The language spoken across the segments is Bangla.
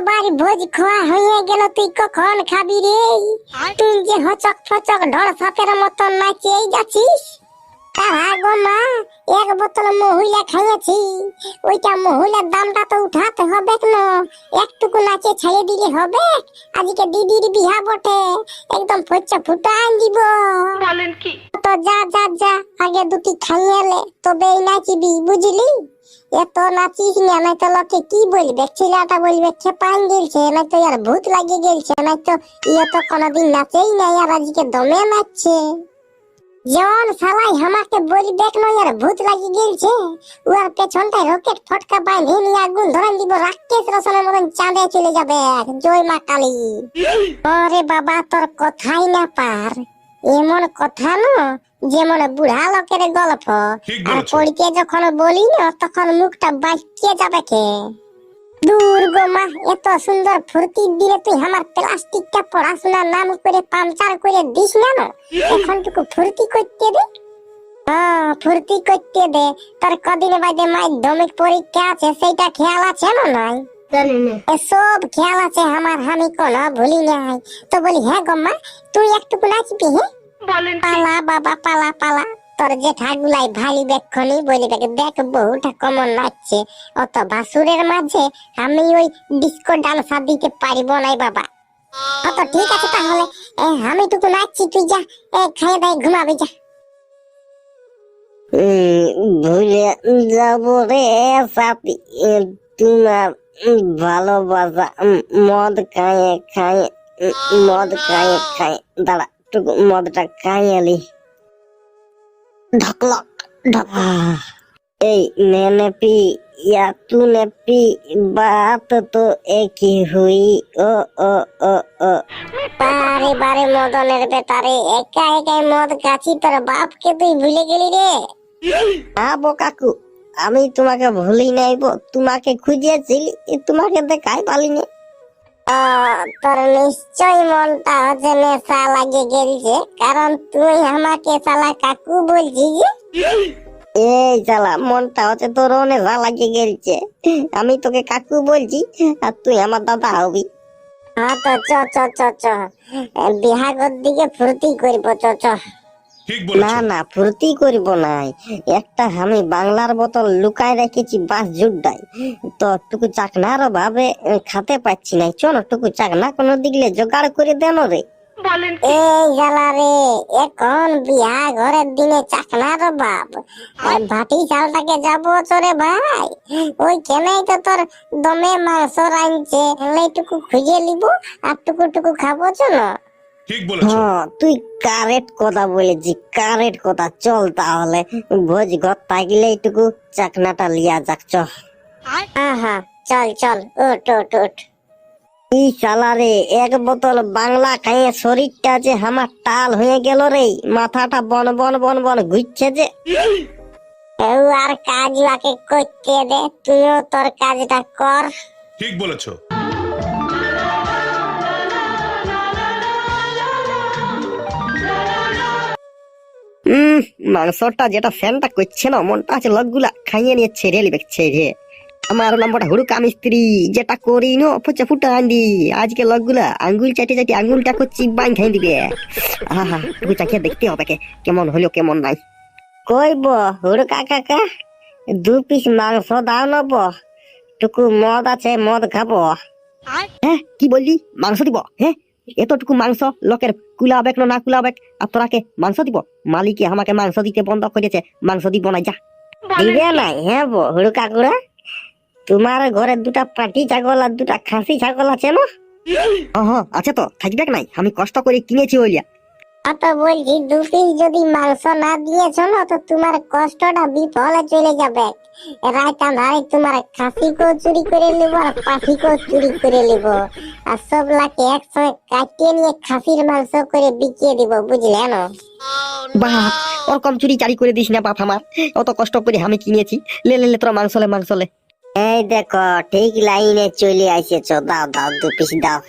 সবার ভোজ খাওয়া হয়ে গেল, তুই কখন খাবি রে? তুই যে হচক ফচক ঢোল সাপের মতন নাচিয়েই যাচ্ছিস। গো মা, এক বোতল মহুলা খাইয়েছি, ওইটা মহুলার দামটা তো উঠাতে হবে না, একটুকু নাচে ছাড়িয়ে দিলে হবে? আজকে দিদির বিহা বটে, একদম ফচ্চা ফুটা আন দিব। বলেন কি? তো যা যা যা, আগে দুটি খাইয়ে এলে তবেই নাচিবি, বুঝলি? এত নাচিস না, নাই তো লোকে কি বলবে, ছেলেটা বলবে খেপান গেলছে, নাই তো আর ভূত লাগিয়ে গেলছে, নাই তো ইয়ে তো কোনোদিন নাচেই নাই, আর আজকে দমে নাচছে। জন শালাই আমাকে বলবে কেন আর ভূত লাগি গেলছে, ওর পেছনটায় রকেট ফটকা বাঁধে নিয়ে আগুন ধরান দিব, রাকেশ রোশনের মতন চাঁদে চলে যাবে। জয় মা কালী। ওরে বাবা, তোর কথাই না পার, এমন কথা না যেমন বুড়া লোকের গল্প, আর পড়িতে যখন বলি না তখন মুখটা বাঁচিয়ে যাবে কে। দূর গো মা, এত সুন্দর ফুর্তির দিনে তুই আমার প্লাস্টিকটা পড়াশোনার নাম করে পাংচার করে দিস না, এখনটুকু ফুর্তি করতে দে। হ্যাঁ, ফুর্তি করতে দে। তোর কদিন বাদে মাধ্যমিক পরীক্ষা আছে, সেইটা খেয়াল আছে না? নাই এসব খেয়াল আছে আমার, আমি কোনো ভুলি নাই। তো বলি হ্যাঁ গো মা, তুই একটুকু নাচবি? হ্যাঁ, পালা বাবা পালা পালা, তোর জেঠাগুলাই ভালি বেক্ষণি বলিবে দেখ বউটা কমন নাচছে, অত ভাসুরের মাঝে আমি ওই ডিস্কো ডান্স দিতে পারিব নাই বাবা। অত ঠিক আছে তাহলে, আমি টুকু নাচছি, তুই যা খাইয়ে দাই ঘুমাবি যা। ভুলে যাব রে সাথী, তোমার ভালোবাসা মদ খাইয়ে খাইয়ে, মদ খাইয়ে খাইয়ে, দাঁড়া টুকু মদটা খাইয়ে লি। ঢকলক ঢক। এই मैंने पी या तूने पी, बात तो एक ही हुई। ओ ओ ओ ओ বারে বারে মদনের বেটারে, একা একাই মদ খাচ্ছি, তোর বাপকে তুই ভুলে গেলি রে? আবো কাকু, আমি তোমাকে ভুলি নাইবো, তোমাকে খুঁজেছিলি, তোমাকে দেখাই পালিনি। তোর নিশ্চয় মনটা হচ্ছে নেশা লাগে গেলছে, কারণ তুই আমাকে শালা কাকু বলছিস যে। এই শালা মনটা হচ্ছে তোর নেশা লাগিয়ে গেলছে, আমি তোকে কাকু বলছি আর তুই আমার দাদা হবি। হ্যাঁ তো চ চ চ চ, বিহাগর দিকে ফুর্তি করব, চ চ। না না, ফুর্তি করব নাই, একটা আমি বাংলার বোতল লুকায় রেখেছি বাস জুড্ডায়, তো টুকু চাকনার ভাবে খাতে পাচ্ছি না, চলো টুকু চাকনা কোনো দিকলে জোগাড় করে দেন রে। এই জ্বালা রে, এখন বিয়া ঘরের দিনে চাকনার বাপ, ভাটি চালটাকে যাবো চরে ভাই, ওই কেনাই তো তোর দমে মাংস রাঁধছে, এইটুকু খুঁজে নিব আর টুকু টুকু খাবো, চলো। হ্যাঁ, তুই কারেক্ট কথা বলেছি, কারেক্ট কথা। চল তাহলে ভোজ ঘর থাকলে এইটুকু চাকনাটা লিয়া যাক, চ। হ্যাঁ হ্যাঁ, চল চল, ওট ওট ওট। এই শালারে, এক বোতল বাংলা খাইয়ে শরীরটা যে আমার টাল হয়ে গেল রে, মাথাটা বন বন বন বন ঘুরছে যে। আর কাজ বাকে করতে দে, তুইও তোর কাজটা কর। ঠিক বলেছো। মাংসটা যেটা ফ্যানটা করছে না, মনটা আছে লগগুলা খাইয়ে নিয়ে ছেড়ে লিবে, ছেড়ে। আমার নম্বরটা হুড়ুকা মিস্ত্রি, যেটা করি নো ফুচা ফুটা আন্ডি, আজকে লগগুলা আঙ্গুল চাটি চাটি আঙ্গুলটা করছি বাং খাই দিবে। আহা, টুকু চাখিয়ে দেখতে হবে কেমন হলো কেমন নাই। কইব হুড়ুকা কাকা, 2 পিস মাংস দাও নব, টুকু মদ আছে মদ খাবো। হ্যাঁ, কি বললি? মাংস দিব? হ্যাঁ, এতটুকু মাংস লোকের কুলাবেক না কুলাবেক, আর তোরাকে মাংস দিব? মালিকে আমাকে মাংস দিতে বন্ধ করেছে, মাংস দিব না, যা। দিবে নাই? হ্যাঁ বো হুড়ু কাকুরা, তোমার ঘরে 2টা পাটি ছাগল আর 2টা খাসি ছাগল আছে না? হ্যাঁ আছে তো, থাকবে নাই, আমি কষ্ট করে কিনেছি ওইয়া। তো বলছি 2 পিস যদি মাংস না দিয়েছ না, তো তোমার কষ্টটা বিফলে চলে যাবে। রাত আন্ধারে তোমার খাসিকেও চুরি করে নেবো আর পাখিকেও চুরি করে নেবো, আর সব লাকে একসঙ্গে কাটিয়ে নিয়ে খাসির মাংস করে বিকিয়ে দিব, বুঝলে না? বাপ, ওরকম চুরি চারি করে দিস না বাপ আমার, অত কষ্ট করে আমি কিনেছি। লে লে লে তোরা মাংস লে, মাংস লে। এই দেখো ঠিক লাইনে চলে আসেছ, দাও দাও 2 পিস দাও।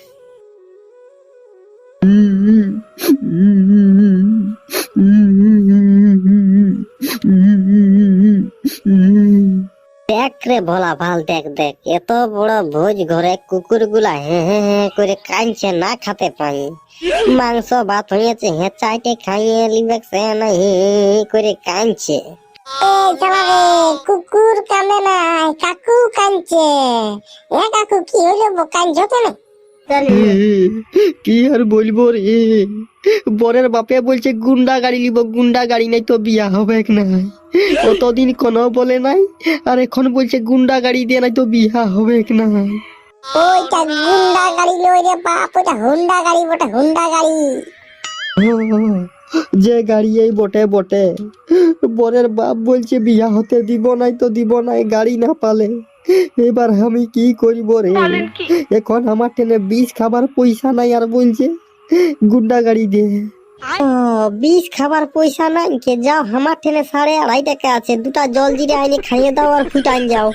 দেখ রে ভোলা ভাল, দেখ দেখ, এত বড় ভোজ ঘরে কুকুর গুলা হে হে হে করে কাঁদছে না খেতে পাই। মাংস ভাত হয়েছে হে চাইটে খাইয়ে লিবে সে না হে হে করে কাঁদছে। এই শালা রে, কুকুর কান্দে না, কাকু কাঁদছে। কাকু কি হইলো, কাঁদছো কেন? কি আর বলবো রে, বরের বাপে বলছে গুন্ডা গাড়ি নিব, গুন্ডা গাড়ি নাই তো বিয়া হবে না। কতদিন কোনো বলে নাই, আর এখন বলছে গুন্ডা গাড়ি দিয়ে নাই তো বিয়া হবে না। ওইটা গুন্ডা গাড়ি লই রে বাপ, ওইটা হুন্ডা গাড়ি, ওটা হুন্ডা গাড়ি। যে গাড়ি এই বটে বটে, বরের বাপ বলছে বিয়া হতে দিব নাই তো দিব নাই, গাড়ি না পালে। এবার আমি কি করিব রে, এখন আমার টেনে বিষ খাবার পয়সা নাই, আর বলছে গুন্ডা গাড়ি দে। বিষ খাবার পয়সা নাই কে, যাও আমার টেনে 2.5 টাকা আছে, দুটা জল জিরে আইনে খাইয়ে দাও আর ফুটান যাও।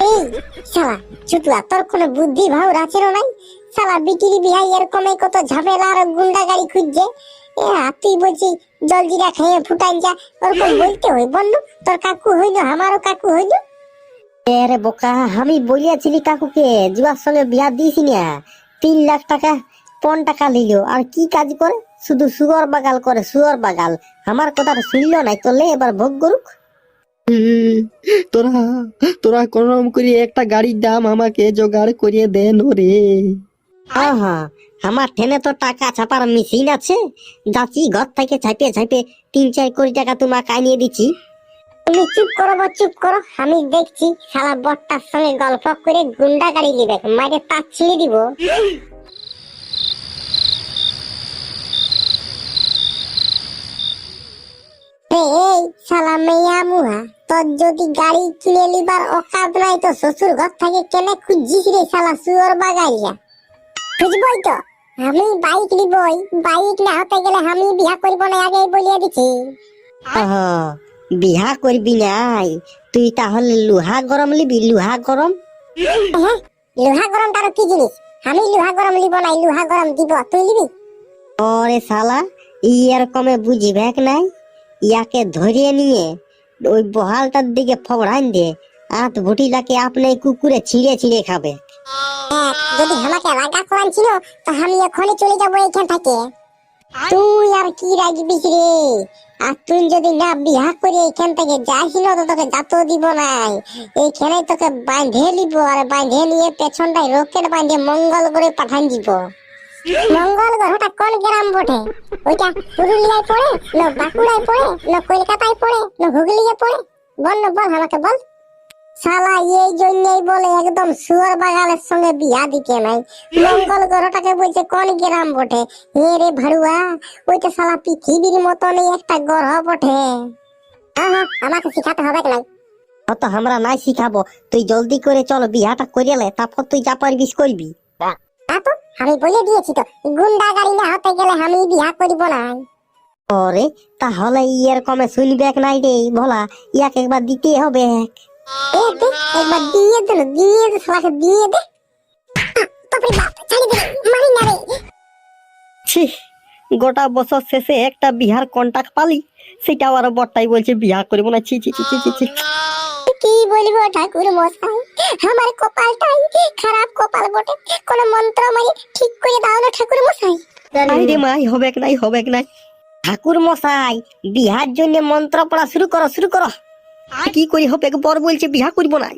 এই শালা চুতলা, তোর কোনো বুদ্ধি ভাব রাখেরও নাই। শালা বিটির বিহাই এরকমই কত ঝামেলা আর গুন্ডা গাড়ি খুঁজছে। তুই বলছি জলজিরা খেয়ে ফুটান যা, ওরকম বলতে হই বললো? তোর কাকু হইলো, আমারও কাকু হইলো। আরে বোকা, আমি বলিয়াছিলি কাকুকে জুয়ার সঙ্গে বিয়া দিয়েছি না, 3 লাখ টাকা 5 টাকা নিল, আর কি কাজ করে, শুধু সুগর বাগাল করে, সুগর বাগাল। আমার কথাটা শুনলো নাই তো, লে এবার ভোগ করুক। তোরা তোরা কোনরকম করে একটা গাড়ির দাম আমাকে জোগাড় করিয়ে দেন রে। হ্যাঁ, আমার ঠেনে তো টাকা ছাপার মেশিন আছে, যাচ্ছি ঘর থেকে ছাইপে ছাইপে 3-4 কোটি টাকা তোমাকে আনিয়ে দিচ্ছি। তুমি চুপ করো বা চুপ করো, আমি দেখছি শালা বটটার সঙ্গে গল্প করে গুন্ডা গাড়ি নিবে, মাইরে তার ছিঁড়ে দিব। এই শালা মেয়া মুহা, তোর যদি গাড়ি কিনে লিবার অকাত নাই তো শ্বশুর ঘর থেকে কেনে খুঁজছিস রে শালা সুয়র বাগাইয়া? খুঁজবই তো, আমি বাইক নিবই, বাইক না হতে গেলে আমি বিয়া করবো না, আগেই বলিয়ে দিচ্ছি। বিহা করবি নাই তুই, তাহলে লোহা গরম লিবি, লোহা গরম। লোহা গরম তার কি জিনিস? আমি লোহা গরম লিব নাই, লোহা গরম দিব, তুই লিবি? ওরে শালা, এরকমে বুঝিবে নাই, ইয়াকে ধরিয়ে নিয়ে ওই বহালটার দিকে ফগড়ান দে, আত ভুটিলাকে আপনি কুকুরে ছিঁড়ে ছিঁড়ে খাবে। যদি আমাকে রাগা করান ছিল তো আমি এখনই চলে যাবো এখান থেকে। তুই আর কি রাগবিস রে? আর তুই যদি না বিয়া করে এখান থেকে যাস না তো তোকে যাতো দিব নাই, এইখানে তোকে বাঁধে নিব, আর বাঁধে নিয়ে পেছনটায় রকেট বাঁধে মঙ্গল করে পাঠান দিব। মঙ্গল গ্রহ ওটা কোন গ্রাম বটে? ওইটা পুরুলিয়ায় পড়ে, না বাঁকুড়ায় পড়ে, না কলকাতায় পড়ে, না হুগলিয়ে পড়ে? বল না, বল আমাকে বল। শালা এই জন্যই বলে একদম সুয়ার বাগালের সঙ্গে বিয়া দিতে নাই। মঙ্গল গ্রহটাকে বলছে কোন গ্রাম বটে? রে ভাড়ুয়া, ওইটা শালা পৃথিবীর মতনই একটা গ্রহ বটে। আমাকে শিখাতে হবে নাই। তো আমরা নাই শিখাবো, তুই জলদি করে চল, বিয়াটা করিয়ে তারপর তুই যা পারবিস করবি। তো আমি বলে দিয়েছি তো, গুন্ডা গাড়ি না হতে গেলে আমি বিয়া করব না। ওরে তাহলে এরকমে শুনবে নাই রে ভোলা, ইয়াকে একবার দিতে হবে। একবার দিয়ে দে, দিয়ে দে শালাকে, দিয়ে দে। বাপরে বাপ, ছাড়ি দে, মারি না রে। ছি, গোটা বছর শেষে একটা বিহার কন্টাক্ট পালি, সেটাও আর বড়টাই বলছে বিয়া করবো না। ছি ছি ছি ছি ছি। কি বলবো ঠাকুর মশাই, আমার কপালটাই খারাপ কপাল বটে, কোন মন্ত্র মারি ঠিক করে দাও না ঠাকুর মশাই। আরে মাই, হবে নাই, হবে নাই। ঠাকুর মশাই, বিহার জন্য মন্ত্র পড়া শুরু করো, শুরু করো। কি করি হবে, বর বলছে বিহা করবো নাই,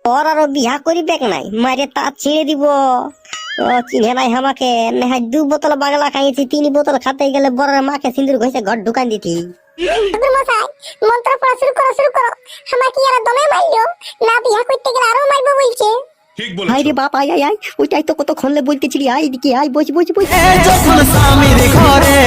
বর আরো বিহা করিবে নাই, মারে তা ছেড়ে দিব। ও চিনে নাই আমাকে, নেহাই 2 বোতল বাংলা খাইয়েছি, 3 বোতল খাতে গেলে বরের মাকে সিন্দুর ঘষে ঘর ঢুকান দিতি। ঠাকুর মশাই, মন্ত্র পড়া শুরু করো, শুরু করো। আমাকে আর দমে মারলো না, বিয়া করতে গেলে আরো মারবো বলছে। হাই রে বাপ, আয় আয় আয়, ওইটাই তো কতক্ষণ বলতেছিলি, আয় দিকে আয়, বস বস বস। যখন স্বামীর ঘরে